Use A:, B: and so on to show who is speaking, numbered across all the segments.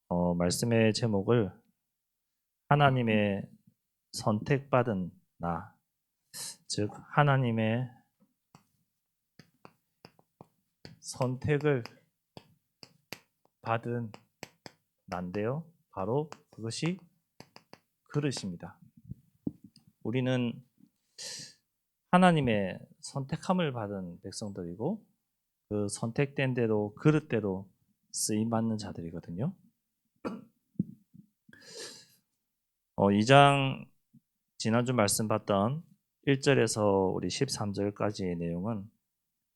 A: 말씀의 제목을 하나님의 선택받은 나, 즉 하나님의 선택을 받은 나인데요. 바로 그것이 그릇입니다. 우리는 하나님의 선택함을 받은 백성들이고 그 선택된 대로 그릇대로 쓰임 받는 자들이거든요. 2장 지난주 말씀 봤던 1절에서 우리 13절까지의 내용은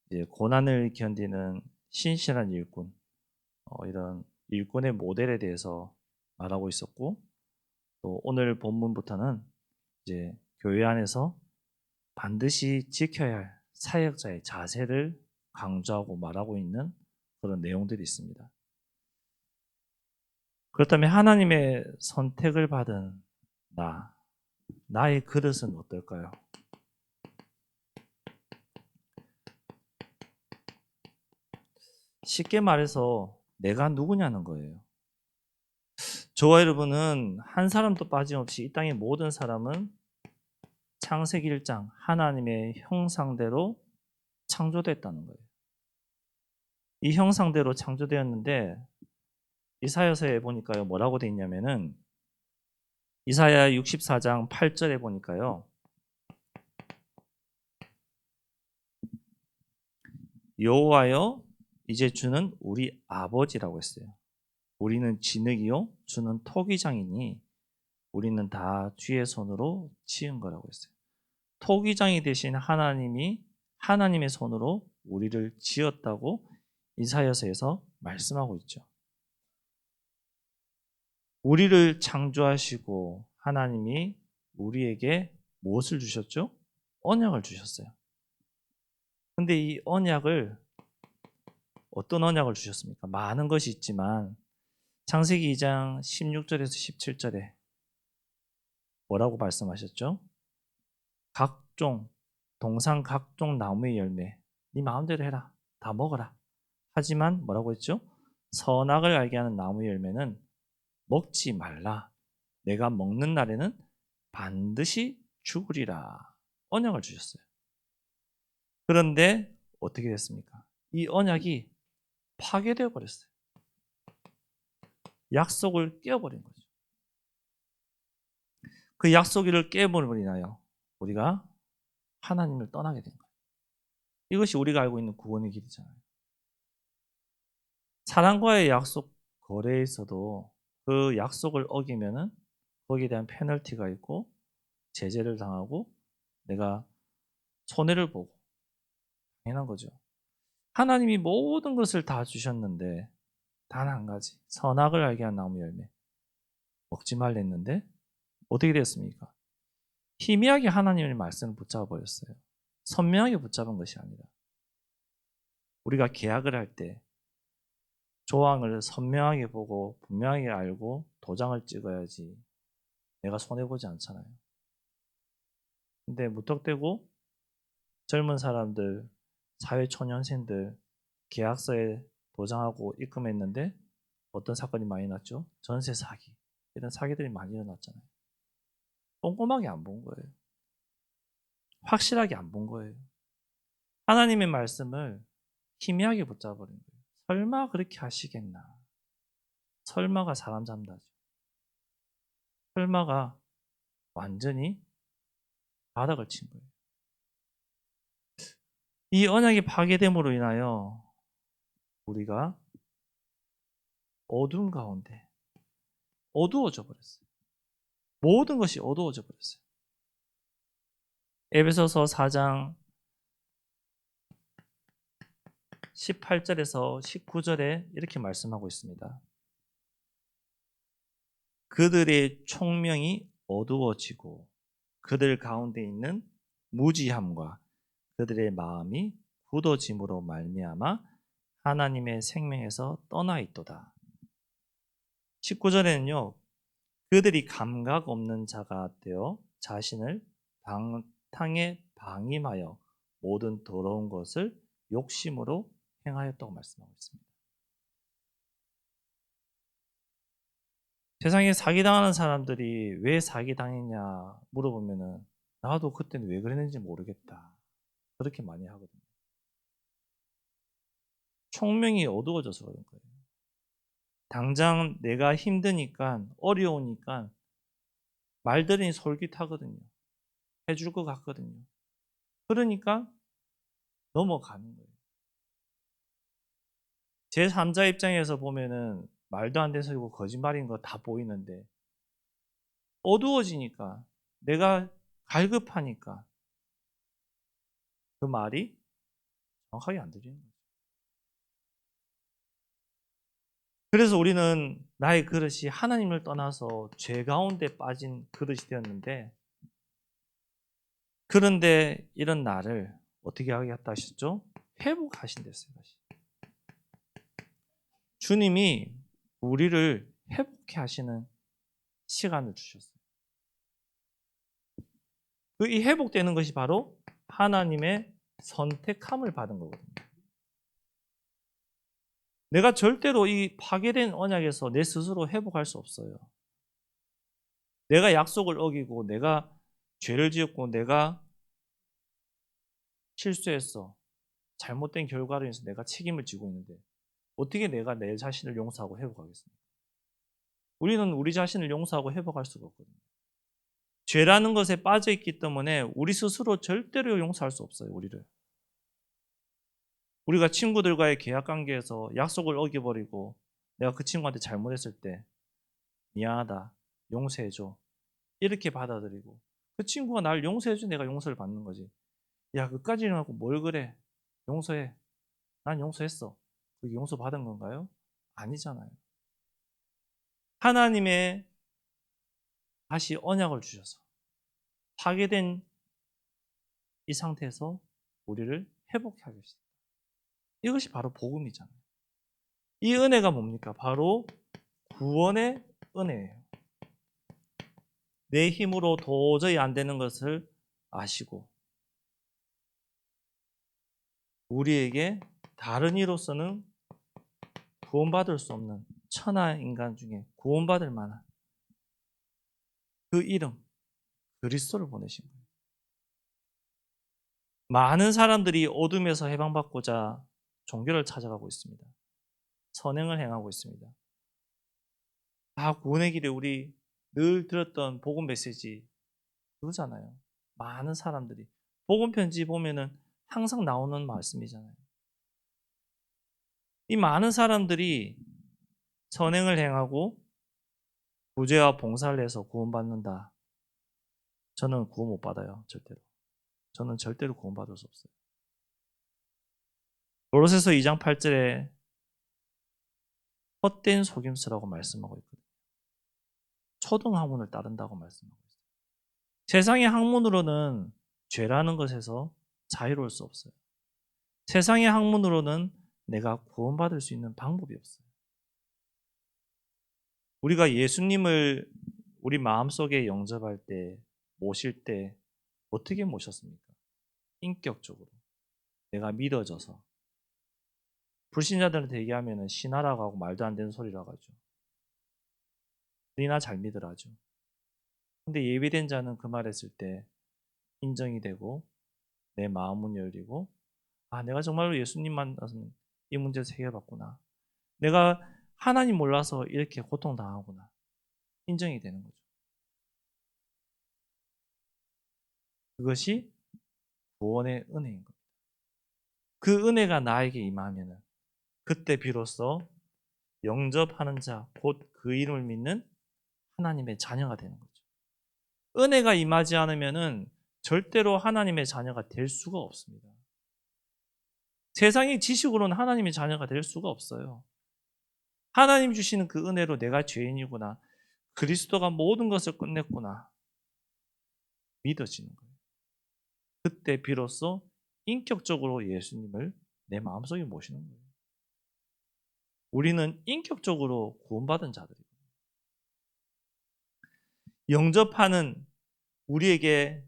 A: 이제 고난을 견디는 신실한 일꾼, 이런 일꾼의 모델에 대해서 말하고 있었고, 또 오늘 본문부터는 이제 교회 안에서 반드시 지켜야 할 사역자의 자세를 강조하고 말하고 있는 그런 내용들이 있습니다. 그렇다면 하나님의 선택을 받은 나의 그릇은 어떨까요? 쉽게 말해서 내가 누구냐는 거예요. 저와 여러분은 한 사람도 빠짐없이 이 땅의 모든 사람은 창세기 1장 하나님의 형상대로 창조됐다는 거예요. 이 형상대로 창조되었는데 이사야서에 보니까요 뭐라고 돼 있냐면은 이사야 64장 8절에 보니까요 여호와여 이제 주는 우리 아버지라고 했어요. 우리는 진흙이요 주는 토기장이니 우리는 다 주의 손으로 지은 거라고 했어요. 토기장이 되신 하나님이 하나님의 손으로 우리를 지었다고 이사야서에서 말씀하고 있죠. 우리를 창조하시고 하나님이 우리에게 무엇을 주셨죠? 언약을 주셨어요. 근데 이 언약을 어떤 언약을 주셨습니까? 많은 것이 있지만 창세기 2장 16절에서 17절에 뭐라고 말씀하셨죠? 각종 동산 각종 나무의 열매 네 마음대로 해라. 다 먹어라. 하지만 뭐라고 했죠? 선악을 알게 하는 나무의 열매는 먹지 말라. 내가 먹는 날에는 반드시 죽으리라. 언약을 주셨어요. 그런데 어떻게 됐습니까? 이 언약이 파괴되어 버렸어요. 약속을 깨어버린 거죠. 그 약속을 깨버림으로 인하여 우리가 하나님을 떠나게 된 거예요. 이것이 우리가 알고 있는 구원의 길이잖아요. 사람과의 약속 거래에서도 그 약속을 어기면은 거기에 대한 페널티가 있고 제재를 당하고 내가 손해를 보고 당연한 거죠. 하나님이 모든 것을 다 주셨는데 단 한 가지 선악을 알게 한 나무 열매 먹지 말랬는데 어떻게 됐습니까? 희미하게 하나님의 말씀을 붙잡아 버렸어요. 선명하게 붙잡은 것이 아니라 우리가 계약을 할 때 조항을 선명하게 보고 분명하게 알고 도장을 찍어야지 내가 손해보지 않잖아요. 근데 무턱대고 젊은 사람들, 사회초년생들 계약서에 도장하고 입금했는데 어떤 사건이 많이 났죠? 전세 사기. 이런 사기들이 많이 일어났잖아요. 꼼꼼하게 안 본 거예요. 확실하게 안 본 거예요. 하나님의 말씀을 희미하게 붙잡아버린 거예요. 설마 그렇게 하시겠나? 설마가 사람 잠다죠. 설마가 완전히 바닥을 친 거예요. 이 언약이 파괴됨으로 인하여 우리가 어두운 가운데 어두워져 버렸어요. 모든 것이 어두워져 버렸어요. 에베소서 4장 18절에서 19절에 이렇게 말씀하고 있습니다. 그들의 총명이 어두워지고 그들 가운데 있는 무지함과 그들의 마음이 굳어짐으로 말미암아 하나님의 생명에서 떠나 있도다. 19절에는요. 그들이 감각 없는 자가 되어 자신을 방탕에 방임하여 모든 더러운 것을 욕심으로 행하였다고 말씀하고 있습니다. 세상에 사기당하는 사람들이 왜 사기당했냐 물어보면은 나도 그때는 왜 그랬는지 모르겠다. 그렇게 많이 하거든요. 총명이 어두워져서 그런 거예요. 당장 내가 힘드니까, 어려우니까 말들이 솔깃하거든요. 해줄 것 같거든요. 그러니까 넘어가는 거예요. 제3자 입장에서 보면은 말도 안 되는 소리고 거짓말인 거 다 보이는데 어두워지니까, 내가 갈급하니까 그 말이 정확하게 안 들리는 거죠. 그래서 우리는 나의 그릇이 하나님을 떠나서 죄 가운데 빠진 그릇이 되었는데, 그런데 이런 나를 어떻게 하겠다 하셨죠? 회복하신댔어요. 다시. 주님이 우리를 회복해 하시는 시간을 주셨어요. 이 회복되는 것이 바로 하나님의 선택함을 받은 거거든요. 내가 절대로 이 파괴된 언약에서 내 스스로 회복할 수 없어요. 내가 약속을 어기고, 내가 죄를 지었고, 내가 실수했어. 잘못된 결과로 인해서 내가 책임을 지고 있는데 어떻게 내가 내 자신을 용서하고 회복하겠습니까? 우리는 우리 자신을 용서하고 회복할 수가 없거든요. 죄라는 것에 빠져 있기 때문에 우리 스스로 절대로 용서할 수 없어요. 우리가 친구들과의 계약 관계에서 약속을 어겨버리고 내가 그 친구한테 잘못했을 때 미안하다, 용서해줘, 이렇게 받아들이고, 그 친구가 날 용서해줘, 내가 용서를 받는 거지. 야, 그까지는 하고 뭘 그래, 용서해, 난 용서했어. 그게 용서받은 건가요? 아니잖아요. 하나님의 다시 언약을 주셔서 파괴된 이 상태에서 우리를 회복해 하겠습니다. 이것이 바로 복음이잖아요. 이 은혜가 뭡니까? 바로 구원의 은혜예요. 내 힘으로 도저히 안 되는 것을 아시고 우리에게 다른 이로서는 구원받을 수 없는 천하 인간 중에 구원받을 만한 그 이름 그리스도를 보내신 거예요. 많은 사람들이 어둠에서 해방받고자 종교를 찾아가고 있습니다. 선행을 행하고 있습니다. 다 구원의 길에 우리 늘 들었던 복음 메시지 그거잖아요. 많은 사람들이 복음 편지 보면은 항상 나오는 말씀이잖아요. 이 많은 사람들이 선행을 행하고 구제와 봉사를 해서 구원받는다. 저는 구원 못 받아요. 절대로. 저는 절대로 구원받을 수 없어요. 고로새서 2장 8절에 헛된 속임수라고 말씀하고 있거든요. 초등 학문을 따른다고 말씀하고 있어요. 세상의 학문으로는 죄라는 것에서 자유로울 수 없어요. 세상의 학문으로는 내가 구원받을 수 있는 방법이 없어요. 우리가 예수님을 우리 마음속에 영접할 때, 모실 때 어떻게 모셨습니까? 인격적으로. 내가 믿어져서. 불신자들한테 얘기하면 신하라고 하고 말도 안 되는 소리라고 하죠. 너희나 잘 믿으라죠. 근데 예비된 자는 그 말 했을 때 인정이 되고 내 마음은 열리고, 아, 내가 정말로 예수님 만나서는 이 문제에서 해결받구나. 내가 하나님 몰라서 이렇게 고통당하구나. 인정이 되는 거죠. 그것이 구원의 은혜인 겁니다. 그 은혜가 나에게 임하면은 그때 비로소 영접하는 자, 곧 그 이름을 믿는 하나님의 자녀가 되는 거죠. 은혜가 임하지 않으면은 절대로 하나님의 자녀가 될 수가 없습니다. 세상의 지식으로는 하나님의 자녀가 될 수가 없어요. 하나님 주시는 그 은혜로 내가 죄인이구나, 그리스도가 모든 것을 끝냈구나 믿어지는 거예요. 그때 비로소 인격적으로 예수님을 내 마음속에 모시는 거예요. 우리는 인격적으로 구원받은 자들이에요. 영접하는 우리에게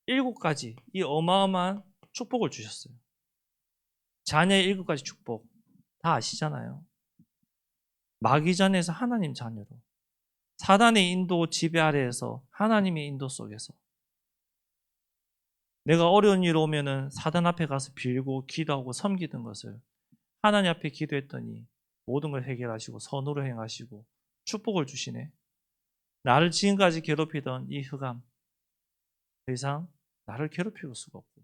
A: 7가지 이 어마어마한 축복을 주셨어요. 자녀의 7가지 축복 다 아시잖아요. 마귀 전에서 하나님 자녀로, 사단의 인도 지배 아래에서 하나님의 인도 속에서 내가 어려운 일 오면은 사단 앞에 가서 빌고 기도하고 섬기던 것을 하나님 앞에 기도했더니 모든 걸 해결하시고 선으로 행하시고 축복을 주시네. 나를 지금까지 괴롭히던 이 흑암 더 이상 나를 괴롭힐 수가 없고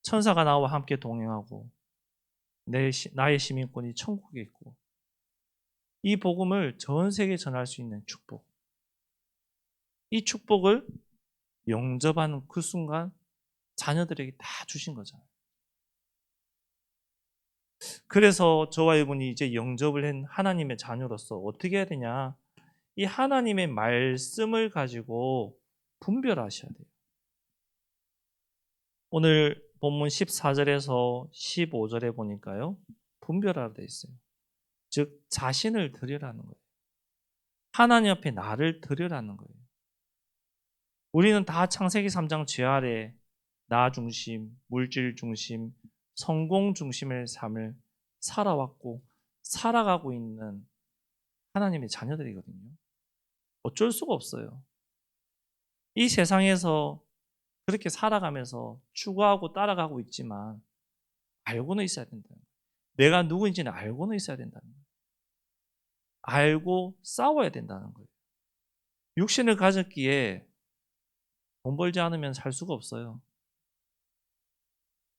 A: 천사가 나와 함께 동행하고 나의 시민권이 천국에 있고 이 복음을 전 세계에 전할 수 있는 축복. 이 축복을 영접하는 그 순간 자녀들에게 다 주신 거잖아요. 그래서 저와 이분이 이제 영접을 한 하나님의 자녀로서 어떻게 해야 되냐? 이 하나님의 말씀을 가지고 분별하셔야 돼요. 오늘 본문 14절에서 15절에 보니까요. 분별하라 되어 있어요. 즉 자신을 드리라는 거예요. 하나님 앞에 나를 드리라는 거예요. 우리는 다 창세기 3장 죄 아래 나 중심, 물질 중심, 성공 중심의 삶을 살아왔고 살아가고 있는 하나님의 자녀들이거든요. 어쩔 수가 없어요. 이 세상에서 그렇게 살아가면서 추구하고 따라가고 있지만 알고는 있어야 된다. 내가 누구인지는 알고는 있어야 된다는 거예요. 알고 싸워야 된다는 거예요. 육신을 가졌기에 돈 벌지 않으면 살 수가 없어요.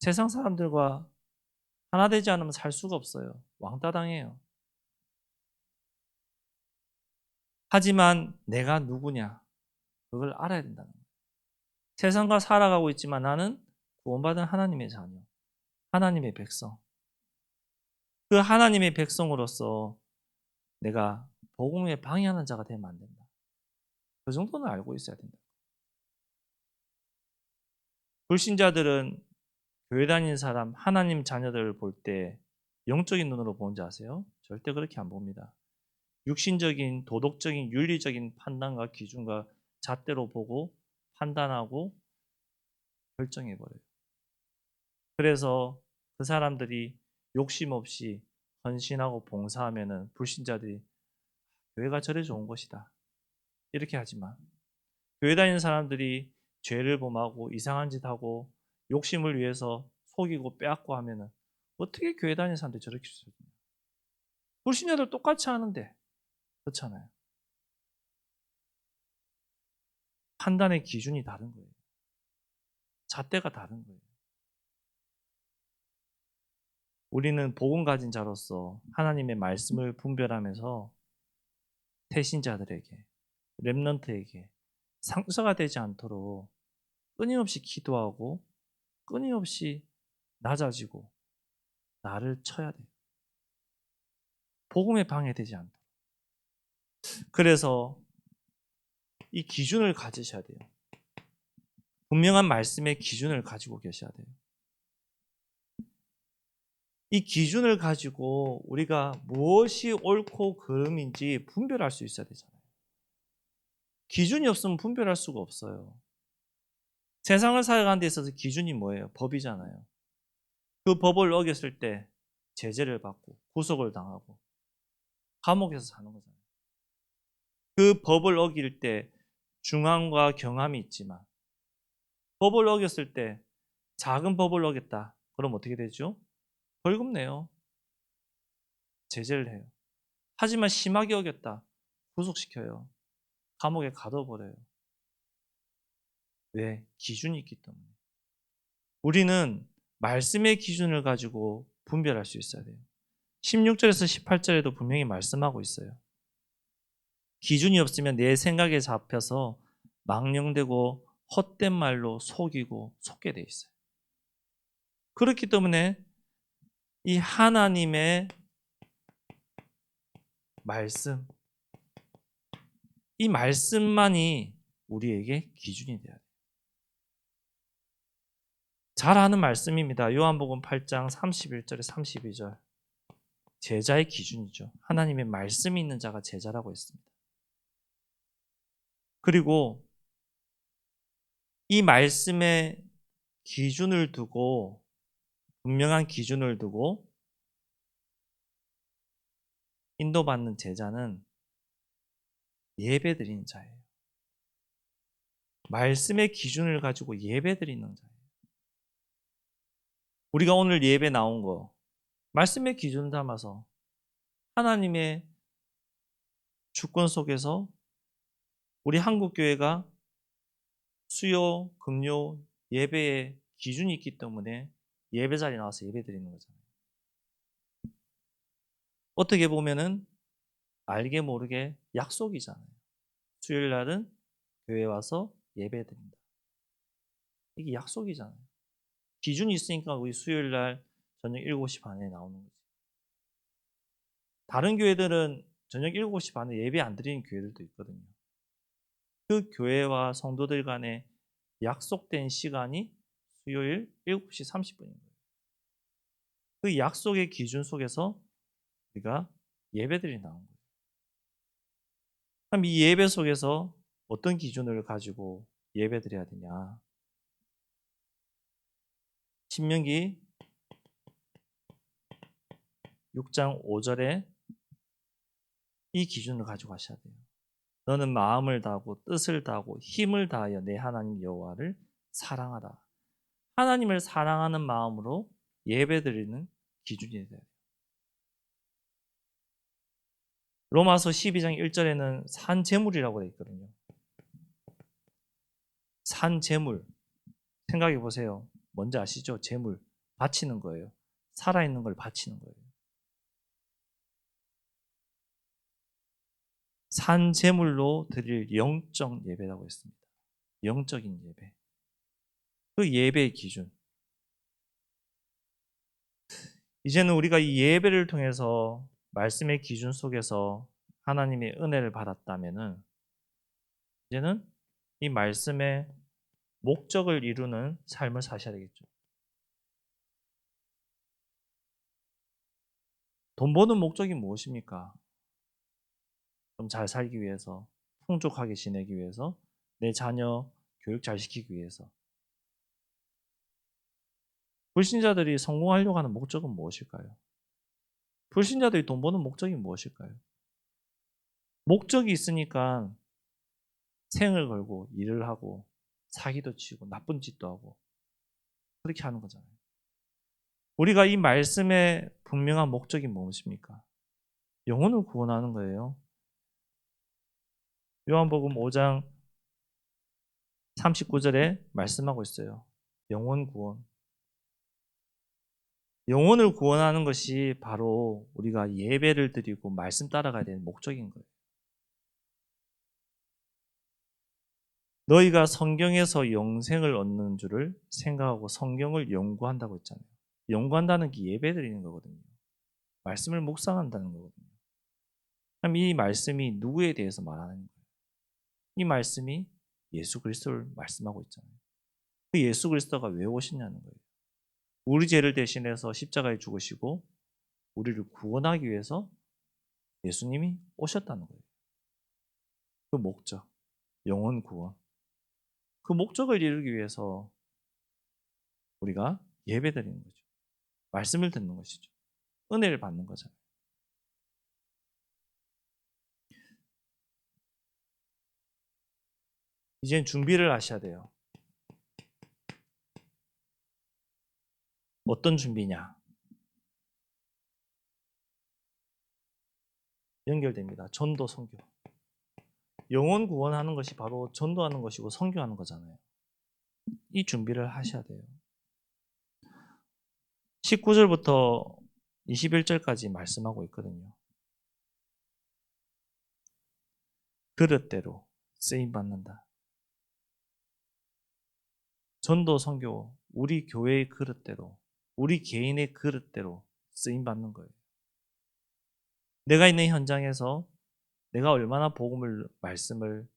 A: 세상 사람들과 하나 되지 않으면 살 수가 없어요. 왕따 당해요. 하지만 내가 누구냐? 그걸 알아야 된다는 거예요. 세상과 살아가고 있지만 나는 구원받은 하나님의 자녀, 하나님의 백성. 그 하나님의 백성으로서 내가 복음에 방해하는 자가 되면 안 된다. 그 정도는 알고 있어야 된다. 불신자들은 교회 다니는 사람, 하나님 자녀들을 볼 때 영적인 눈으로 보는지 아세요? 절대 그렇게 안 봅니다. 육신적인, 도덕적인, 윤리적인 판단과 기준과 잣대로 보고 판단하고 결정해버려요. 그래서 그 사람들이 욕심 없이 헌신하고 봉사하면은 불신자들이 교회가 저래 좋은 것이다. 이렇게 하지만 교회 다니는 사람들이 죄를 범하고 이상한 짓 하고 욕심을 위해서 속이고 빼앗고 하면은 어떻게 교회 다니는 사람들이 저렇게 있어요? 불신자들 똑같이 하는데 그렇잖아요. 판단의 기준이 다른 거예요. 잣대가 다른 거예요. 우리는 복음 가진 자로서 하나님의 말씀을 분별하면서 태신자들에게 렘넌트에게 상처가 되지 않도록 끊임없이 기도하고 끊임없이 낮아지고 나를 쳐야 돼요. 복음에 방해되지 않도록. 그래서 이 기준을 가지셔야 돼요. 분명한 말씀의 기준을 가지고 계셔야 돼요. 이 기준을 가지고 우리가 무엇이 옳고 그름인지 분별할 수 있어야 되잖아요. 기준이 없으면 분별할 수가 없어요. 세상을 살아가는 데 있어서 기준이 뭐예요? 법이잖아요. 그 법을 어겼을 때 제재를 받고 구속을 당하고 감옥에서 사는 거잖아요. 그 법을 어길 때 중함과 경함이 있지만 법을 어겼을 때 작은 법을 어겼다. 그럼 어떻게 되죠? 벌금 내요. 제재를 해요. 하지만 심하게 어겼다. 구속시켜요. 감옥에 가둬버려요. 왜? 기준이 있기 때문에. 우리는 말씀의 기준을 가지고 분별할 수 있어야 돼요. 16절에서 18절에도 분명히 말씀하고 있어요. 기준이 없으면 내 생각에 잡혀서 망령되고 헛된 말로 속이고 속게 돼 있어요. 그렇기 때문에 이 하나님의 말씀, 이 말씀만이 우리에게 기준이 돼야 돼요. 잘 아는 말씀입니다. 요한복음 8장 31절에 32절. 제자의 기준이죠. 하나님의 말씀이 있는 자가 제자라고 했습니다. 그리고 이 말씀의 기준을 두고 분명한 기준을 두고 인도받는 제자는 예배 드리는 자예요. 말씀의 기준을 가지고 예배 드리는 자예요. 우리가 오늘 예배 나온 거 말씀의 기준 담아서 하나님의 주권 속에서 우리 한국교회가 수요, 금요, 예배의 기준이 있기 때문에 예배 자리에 나와서 예배 드리는 거잖아요. 어떻게 보면은 알게 모르게 약속이잖아요. 수요일 날은 교회 와서 예배 드린다. 이게 약속이잖아요. 기준이 있으니까 우리 수요일 날 저녁 7시 반에 나오는 거지. 다른 교회들은 저녁 7시 반에 예배 안 드리는 교회들도 있거든요. 그 교회와 성도들 간에 약속된 시간이 수요일 7시 30분인 거예요. 그 약속의 기준 속에서 우리가 예배들이 나온 거예요. 그럼 이 예배 속에서 어떤 기준을 가지고 예배드려야 되냐? 신명기 6장 5절에 이 기준을 가지고 가셔야 돼요. 너는 마음을 다하고 뜻을 다하고 힘을 다하여 내 하나님 여호와를 사랑하라. 하나님을 사랑하는 마음으로 예배드리는 기준이 돼요. 로마서 12장 1절에는 산제물이라고 되어 있거든요. 산제물. 생각해 보세요. 뭔지 아시죠? 제물. 바치는 거예요. 살아있는 걸 바치는 거예요. 산제물로 드릴 영적 예배라고 했습니다. 영적인 예배. 그 예배의 기준. 이제는 우리가 이 예배를 통해서 말씀의 기준 속에서 하나님의 은혜를 받았다면은 이제는 이 말씀의 목적을 이루는 삶을 사셔야 되겠죠. 돈 버는 목적이 무엇입니까? 좀 잘 살기 위해서, 풍족하게 지내기 위해서, 내 자녀 교육 잘 시키기 위해서. 불신자들이 성공하려고 하는 목적은 무엇일까요? 불신자들이 돈 버는 목적이 무엇일까요? 목적이 있으니까 생을 걸고 일을 하고 사기도 치고 나쁜 짓도 하고 그렇게 하는 거잖아요. 우리가 이 말씀의 분명한 목적이 무엇입니까? 영혼을 구원하는 거예요. 요한복음 5장 39절에 말씀하고 있어요. 영혼 구원. 영혼을 구원하는 것이 바로 우리가 예배를 드리고 말씀 따라가야 되는 목적인 거예요. 너희가 성경에서 영생을 얻는 줄을 생각하고 성경을 연구한다고 했잖아요. 연구한다는 게 예배 드리는 거거든요. 말씀을 묵상한다는 거거든요. 그럼 이 말씀이 누구에 대해서 말하는 거예요? 이 말씀이 예수 그리스도를 말씀하고 있잖아요. 그 예수 그리스도가 왜 오셨냐는 거예요. 우리 죄를 대신해서 십자가에 죽으시고 우리를 구원하기 위해서 예수님이 오셨다는 거예요. 그 목적, 영혼 구원. 그 목적을 이루기 위해서 우리가 예배드리는 거죠. 말씀을 듣는 것이죠. 은혜를 받는 거잖아요. 이젠 준비를 하셔야 돼요. 어떤 준비냐? 연결됩니다. 전도, 선교. 영혼 구원하는 것이 바로 전도하는 것이고 선교하는 거잖아요. 이 준비를 하셔야 돼요. 19절부터 21절까지 말씀하고 있거든요. 그릇대로 쓰임 받는다. 전도 선교 우리 교회의 그릇대로 우리 개인의 그릇대로 쓰임 받는 거예요. 내가 있는 현장에서 내가 얼마나 복음을 말씀을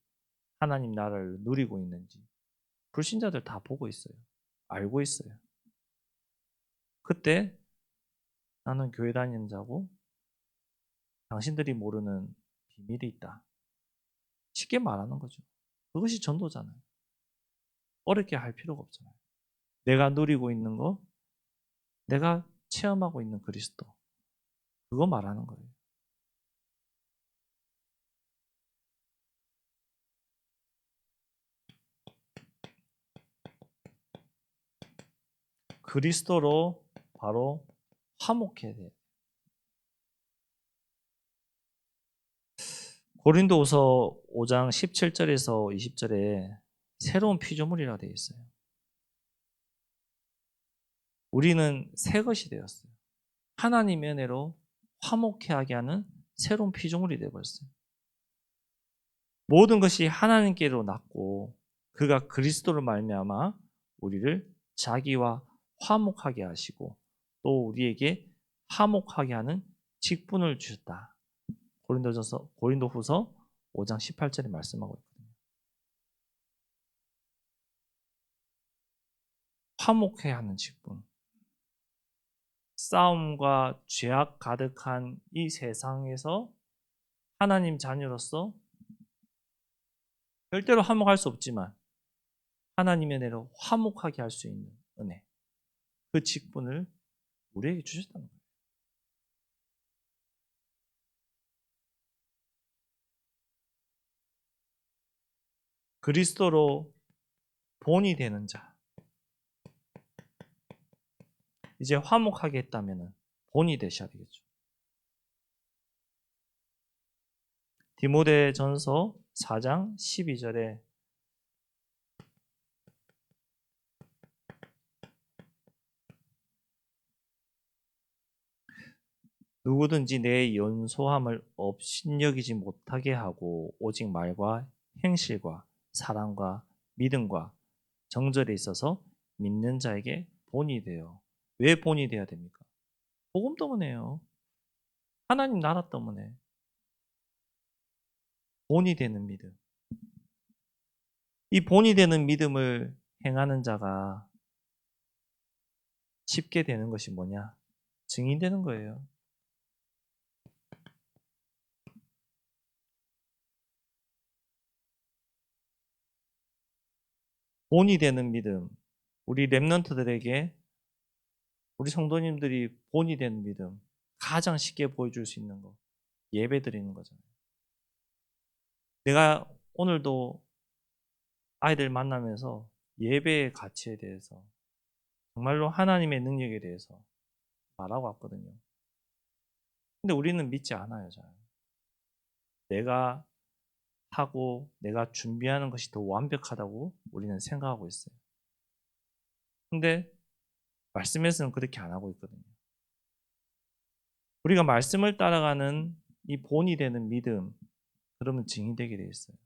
A: 하나님 나라를 누리고 있는지 불신자들 다 보고 있어요. 알고 있어요. 그때 나는 교회 다니는 자고 당신들이 모르는 비밀이 있다. 쉽게 말하는 거죠. 그것이 전도잖아요. 어렵게 할 필요가 없잖아요. 내가 누리고 있는 거, 내가 체험하고 있는 그리스도. 그거 말하는 거예요. 그리스도로 바로 화목해야 돼요. 고린도후서 5장 17절에서 20절에 새로운 피조물이라 되어 있어요. 우리는 새 것이 되었어요. 하나님의 은혜로 화목해하게 하는 새로운 피조물이 되어버렸어요. 모든 것이 하나님께로 났고 그가 그리스도를 말미암아 우리를 자기와 화목하게 하시고 또 우리에게 화목하게 하는 직분을 주셨다. 고린도후서 5장 18절에 말씀하고 있거든요. 화목해야 하는 직분. 싸움과 죄악 가득한 이 세상에서 하나님 자녀로서 절대로 화목할 수 없지만 하나님의 은혜로 화목하게 할 수 있는 은혜. 그 직분을 우리에게 주셨다는 거예요. 그리스도로 본이 되는 자. 이제 화목하게 했다면 본이 되셔야 되겠죠. 디모데전서 4장 12절에 누구든지 내 연소함을 업신여기지 못하게 하고 오직 말과 행실과 사랑과 믿음과 정절에 있어서 믿는 자에게 본이 되어. 왜 본이 되어야 됩니까? 복음 때문에요. 하나님 나라 때문에. 본이 되는 믿음. 이 본이 되는 믿음을 행하는 자가 쉽게 되는 것이 뭐냐? 증인되는 거예요. 본이 되는 믿음. 우리 랩런트들에게 우리 성도님들이 본이 되는 믿음 가장 쉽게 보여줄 수 있는 거 예배 드리는 거잖아요. 내가 오늘도 아이들 만나면서 예배의 가치에 대해서 정말로 하나님의 능력에 대해서 말하고 왔거든요. 근데 우리는 믿지 않아요. 잘. 내가 하고 내가 준비하는 것이 더 완벽하다고 우리는 생각하고 있어요. 근데 말씀에서는 그렇게 안 하고 있거든요. 우리가 말씀을 따라가는 이 본이 되는 믿음, 그러면 증인 되게 돼 있어요.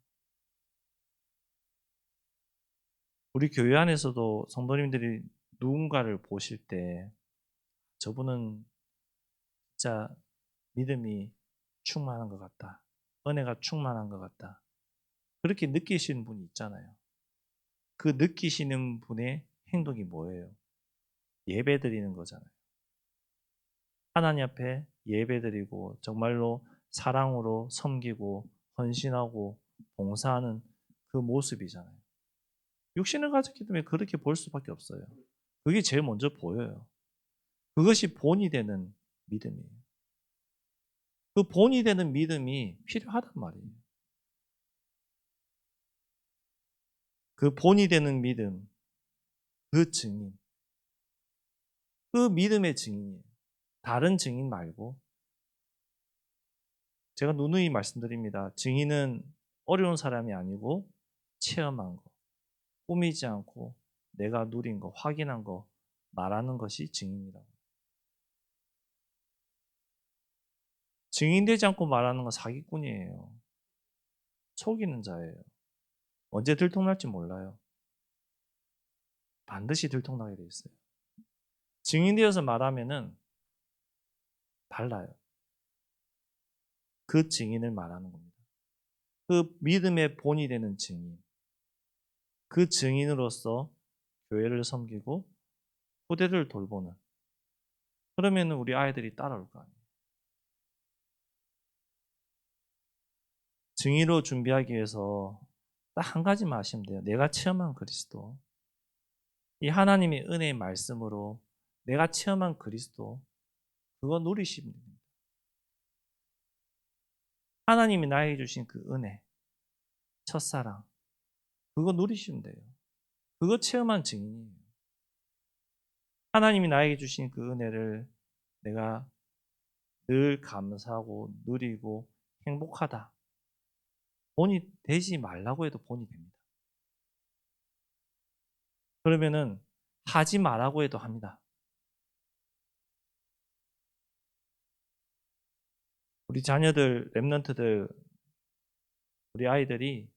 A: 우리 교회 안에서도 성도님들이 누군가를 보실 때 저분은 진짜 믿음이 충만한 것 같다. 은혜가 충만한 것 같다. 그렇게 느끼시는 분이 있잖아요. 그 느끼시는 분의 행동이 뭐예요? 예배 드리는 거잖아요. 하나님 앞에 예배 드리고 정말로 사랑으로 섬기고 헌신하고 봉사하는 그 모습이잖아요. 육신을 가졌기 때문에 그렇게 볼 수밖에 없어요. 그게 제일 먼저 보여요. 그것이 본이 되는 믿음이에요. 그 본이 되는 믿음이 필요하단 말이에요. 그 본이 되는 믿음, 그 증인, 그 믿음의 증인이에요. 다른 증인 말고. 제가 누누이 말씀드립니다. 증인은 어려운 사람이 아니고 체험한 거, 꾸미지 않고 내가 누린 거, 확인한 거 말하는 것이 증인이라고. 증인되지 않고 말하는 건 사기꾼이에요. 속이는 자예요. 언제 들통날지 몰라요. 반드시 들통나게 돼 있어요. 증인되어서 말하면은 달라요. 그 증인을 말하는 겁니다. 그 믿음의 본이 되는 증인. 그 증인으로서 교회를 섬기고 후대를 돌보는. 그러면 우리 아이들이 따라올 거 아니에요. 증인으로 준비하기 위해서 딱 한 가지만 하시면 돼요. 내가 체험한 그리스도. 이 하나님의 은혜의 말씀으로 내가 체험한 그리스도. 그거 누리시면 됩니다. 하나님이 나에게 주신 그 은혜, 첫사랑, 그거 누리시면 돼요. 그거 체험한 증인이에요. 하나님이 나에게 주신 그 은혜를 내가 늘 감사하고 누리고 행복하다. 본이 되지 말라고 해도 본이 됩니다. 그러면은 하지 말라고 해도 합니다. 우리 자녀들, 랩런트들, 우리 아이들이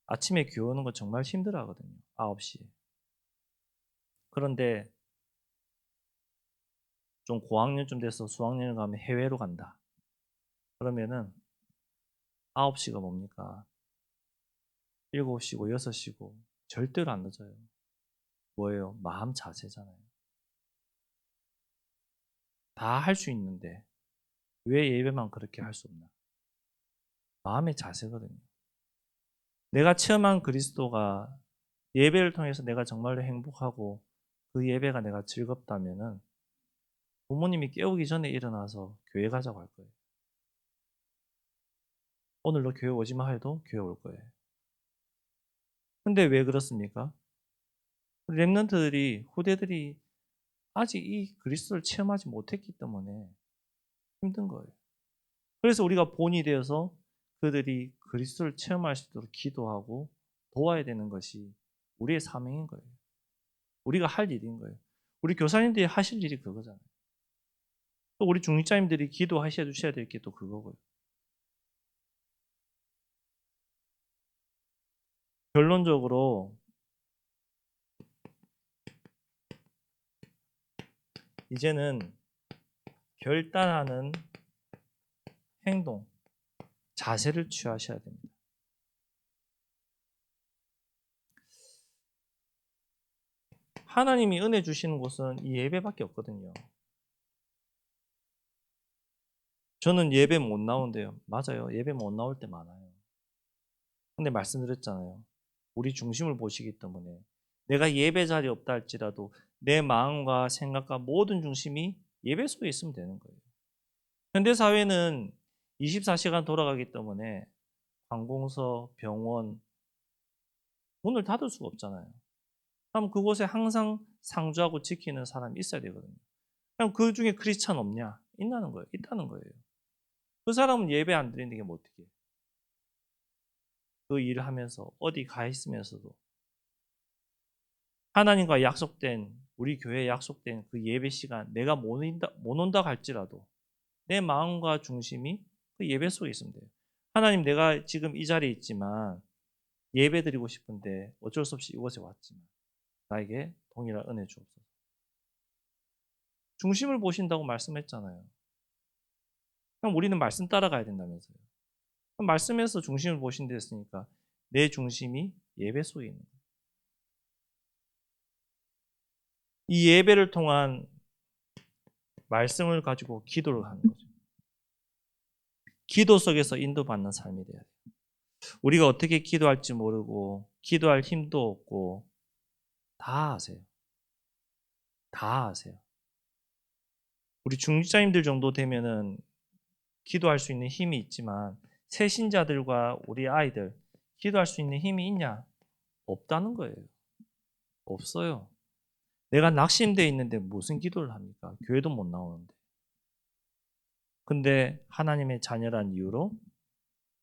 A: 아침에 교회 오는 거 정말 힘들어 하거든요. 9시에. 그런데 좀 고학년쯤 돼서 수학년을 가면 해외로 간다. 그러면은 9시가 뭡니까? 7시고 6시고 절대로 안 늦어요. 뭐예요? 마음 자세잖아요. 다 할 수 있는데 왜 예배만 그렇게 할 수 없나? 마음의 자세거든요. 내가 체험한 그리스도가 예배를 통해서 내가 정말로 행복하고 그 예배가 내가 즐겁다면은 부모님이 깨우기 전에 일어나서 교회 가자고 할 거예요. 오늘 너 교회 오지 마 해도 교회 올 거예요. 근데 왜 그렇습니까? 랩런트들이 후대들이 아직 이 그리스도를 체험하지 못했기 때문에 힘든 거예요. 그래서 우리가 본이 되어서 그들이 그리스도를 체험할 수 있도록 기도하고 도와야 되는 것이 우리의 사명인 거예요. 우리가 할 일인 거예요. 우리 교사님들이 하실 일이 그거잖아요. 또 우리 중직자님들이 기도하셔야 주셔야 될 게 또 그거고요. 결론적으로 이제는 결단하는 행동, 자세를 취하셔야 됩니다. 하나님이 은혜 주시는 곳은 이 예배밖에 없거든요. 저는 예배 못 나온대요. 맞아요. 예배 못 나올 때 많아요. 근데 말씀드렸잖아요. 우리 중심을 보시기 때문에 내가 예배 자리에 없다 할지라도 내 마음과 생각과 모든 중심이 예배 속에 있으면 되는 거예요. 현대 사회는 24시간 돌아가기 때문에 관공서, 병원 문을 닫을 수가 없잖아요. 그럼 그곳에 항상 상주하고 지키는 사람이 있어야 되거든요. 그럼 그 중에 크리스찬 없냐? 있다는 거예요. 있다는 거예요. 그 사람은 예배 안 드리는 게 뭐 어떻게? 그 일을 하면서 어디 가 있으면서도 하나님과 약속된 우리 교회에 약속된 그 예배 시간 내가 못 온다 할지라도 내 마음과 중심이 그 예배 속에 있으면 돼요. 하나님 내가 지금 이 자리에 있지만 예배 드리고 싶은데 어쩔 수 없이 이곳에 왔지만 나에게 동일한 은혜 주옵소서. 중심을 보신다고 말씀했잖아요. 그럼 우리는 말씀 따라가야 된다면서요. 그럼 말씀에서 중심을 보신다 했으니까 내 중심이 예배 속에 있는 거예요. 이 예배를 통한 말씀을 가지고 기도를 하는 거죠. 기도 속에서 인도받는 삶이 돼야 돼요. 우리가 어떻게 기도할지 모르고 기도할 힘도 없고 다 아세요. 다 아세요. 우리 중직자님들 정도 되면은 기도할 수 있는 힘이 있지만 새신자들과 우리 아이들 기도할 수 있는 힘이 있냐? 없다는 거예요. 없어요. 내가 낙심되어 있는데 무슨 기도를 합니까? 교회도 못 나오는데. 근데 하나님의 자녀란 이유로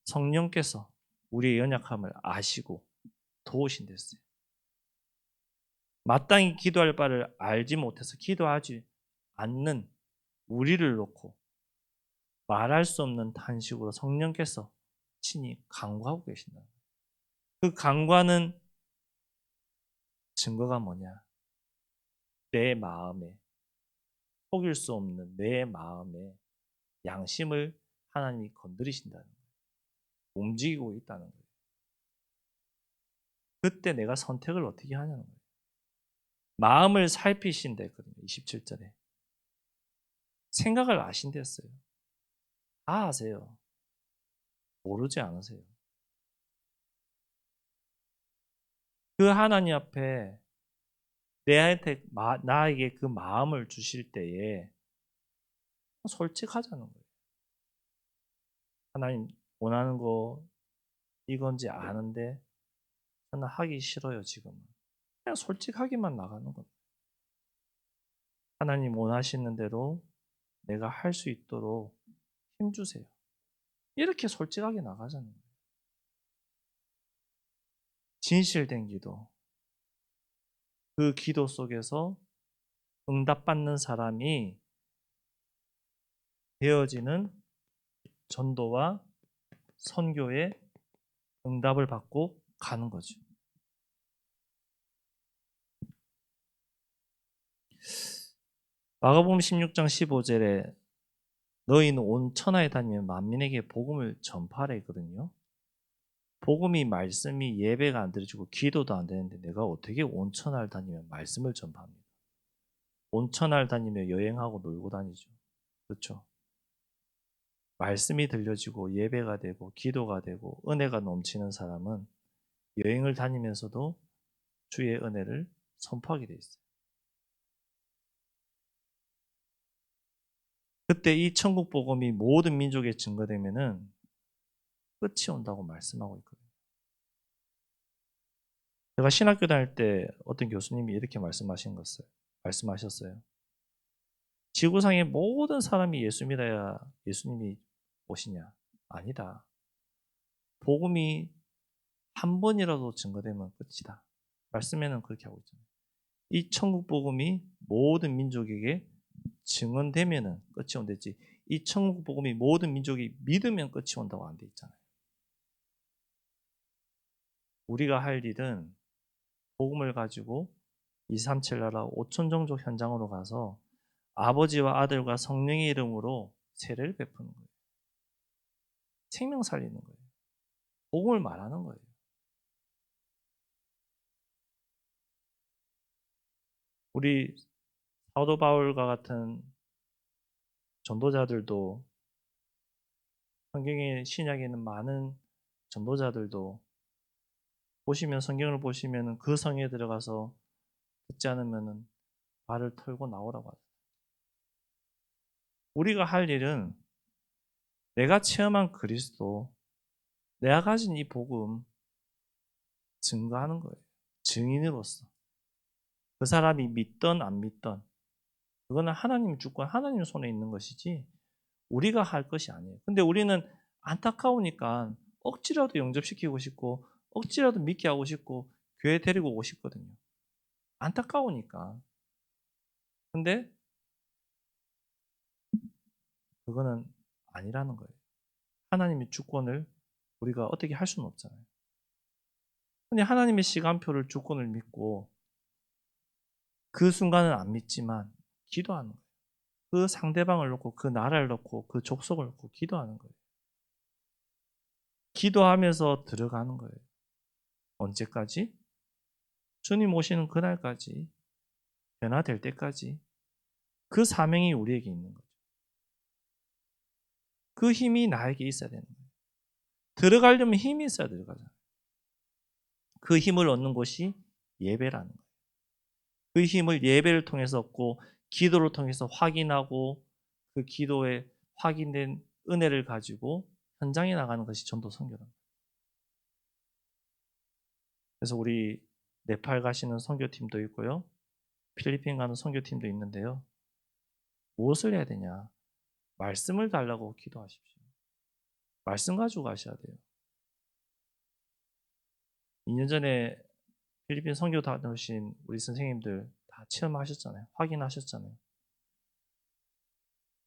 A: 성령께서 우리의 연약함을 아시고 도우신댔어요. 마땅히 기도할 바를 알지 못해서 기도하지 않는 우리를 놓고 말할 수 없는 탄식으로 성령께서 친히 간구하고 계신다. 그 간구하는 증거가 뭐냐? 내 마음에 속일 수 없는 내 마음에 양심을 하나님이 건드리신다는 거예요. 움직이고 있다는 거예요. 그때 내가 선택을 어떻게 하냐는 거예요. 마음을 살피신다 했거든요. 27절에. 생각을 아신댔어요. 다 아세요. 모르지 않으세요. 그 하나님 앞에 나에게 그 마음을 주실 때에 솔직하자는 거예요. 하나님 원하는 거 이건지 아는데 저는 하기 싫어요 지금은. 그냥 솔직하게만 나가는 겁니다. 하나님 원하시는 대로 내가 할 수 있도록 힘주세요. 이렇게 솔직하게 나가자는 거예요. 진실된 기도. 그 기도 속에서 응답받는 사람이 되어지는 전도와 선교의 응답을 받고 가는 거죠. 마가복음 16장 15절에 너희는 온 천하에 다니면 만민에게 복음을 전파하라 했거든요. 복음이 말씀이 예배가 안 드려지고 기도도 안 되는데 내가 어떻게 온 천하를 다니면 말씀을 전파합니까? 온 천하를 다니며 여행하고 놀고 다니죠. 그렇죠? 말씀이 들려지고 예배가 되고 기도가 되고 은혜가 넘치는 사람은 여행을 다니면서도 주의 은혜를 선포하게 돼 있어요. 그때 이 천국 복음이 모든 민족에 증거되면은 끝이 온다고 말씀하고 있거든요. 제가 신학교 다닐 때 어떤 교수님이 이렇게 말씀하셨어요. 지구상의 모든 사람이 예수 믿어야 예수님이 오시냐? 아니다. 복음이 한 번이라도 증거되면 끝이다. 말씀에는 그렇게 하고 있잖아요. 이 천국 복음이 모든 민족에게 증언되면은 끝이 온댔지. 이 천국 복음이 모든 민족이 믿으면 끝이 온다고 안 돼 있잖아요. 우리가 할 일은 복음을 가지고 237 나라 5천 종족 현장으로 가서 아버지와 아들과 성령의 이름으로 세례를 베푸는 거예요. 생명 살리는 거예요. 복음을 말하는 거예요. 우리 사도 바울과 같은 전도자들도 성경의 신약에 있는 많은 전도자들도 보시면 성경을 보시면 그 성에 들어가서 듣지 않으면 발을 털고 나오라고 하죠. 우리가 할 일은 내가 체험한 그리스도, 내가 가진 이 복음 증거하는 거예요. 증인으로서. 그 사람이 믿던 안 믿던 그거는 하나님 주권, 하나님 손에 있는 것이지 우리가 할 것이 아니에요. 근데 우리는 안타까우니까 억지라도 영접시키고 싶고 억지라도 믿게 하고 싶고 교회 데리고 오고 싶거든요. 안타까우니까. 근데 그거는 아니라는 거예요. 하나님의 주권을 우리가 어떻게 할 수는 없잖아요. 근데 하나님의 시간표를 주권을 믿고 그 순간은 안 믿지만 기도하는 거예요. 그 상대방을 놓고 그 나라를 놓고 그 족속을 놓고 기도하는 거예요. 기도하면서 들어가는 거예요. 언제까지? 주님 오시는 그날까지, 변화될 때까지 그 사명이 우리에게 있는 거죠. 그 힘이 나에게 있어야 되는 거예요. 들어가려면 힘이 있어야 들어가잖아요. 그 힘을 얻는 곳이 예배라는 거예요. 그 힘을 예배를 통해서 얻고 기도를 통해서 확인하고 그 기도에 확인된 은혜를 가지고 현장에 나가는 것이 전도 선교입니다. 그래서 우리 네팔 가시는 선교팀도 있고요. 필리핀 가는 선교팀도 있는데요. 무엇을 해야 되냐? 말씀을 달라고 기도하십시오. 말씀 가지고 가셔야 돼요. 2년 전에 필리핀 선교 다녀오신 우리 선생님들 다 체험하셨잖아요. 확인하셨잖아요.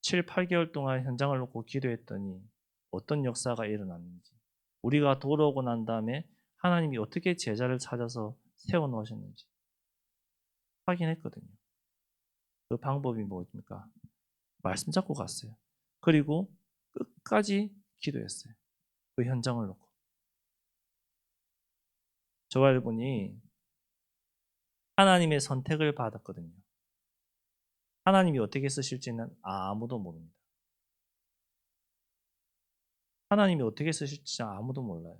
A: 7, 8개월 동안 현장을 놓고 기도했더니 어떤 역사가 일어났는지, 우리가 돌아오고 난 다음에 하나님이 어떻게 제자를 찾아서 세워놓으셨는지 확인했거든요. 그 방법이 뭐입니까? 말씀 잡고 갔어요. 그리고 끝까지 기도했어요. 그 현장을 놓고. 저와 여러분이 하나님의 선택을 받았거든요. 하나님이 어떻게 쓰실지는 아무도 모릅니다. 하나님이 어떻게 쓰실지 아무도 몰라요.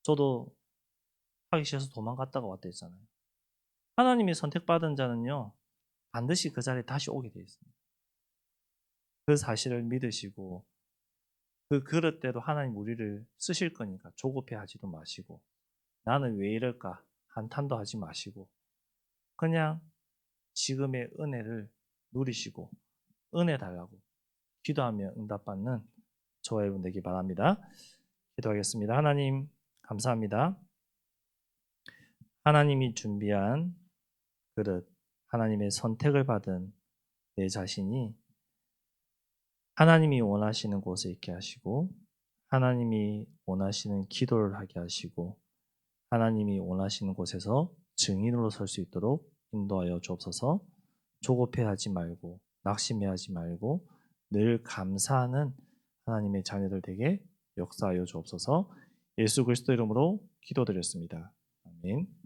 A: 저도 하기 싫어서 도망갔다가 왔다 했잖아요. 하나님이 선택받은 자는요, 반드시 그 자리에 다시 오게 되어 있습니다. 그 사실을 믿으시고 그 그릇대로 하나님 우리를 쓰실 거니까 조급해하지도 마시고 나는 왜 이럴까 한탄도 하지 마시고 그냥 지금의 은혜를 누리시고 은혜 달라고 기도하며 응답받는 저와 여러분 되기 바랍니다. 기도하겠습니다. 하나님 감사합니다. 하나님이 준비한 그릇, 하나님의 선택을 받은 내 자신이 하나님이 원하시는 곳에 있게 하시고 하나님이 원하시는 기도를 하게 하시고 하나님이 원하시는 곳에서 증인으로 설 수 있도록 인도하여 주옵소서. 조급해하지 말고 낙심해하지 말고 늘 감사하는 하나님의 자녀들 되게 역사하여 주옵소서. 예수 그리스도 이름으로 기도드렸습니다. 아멘.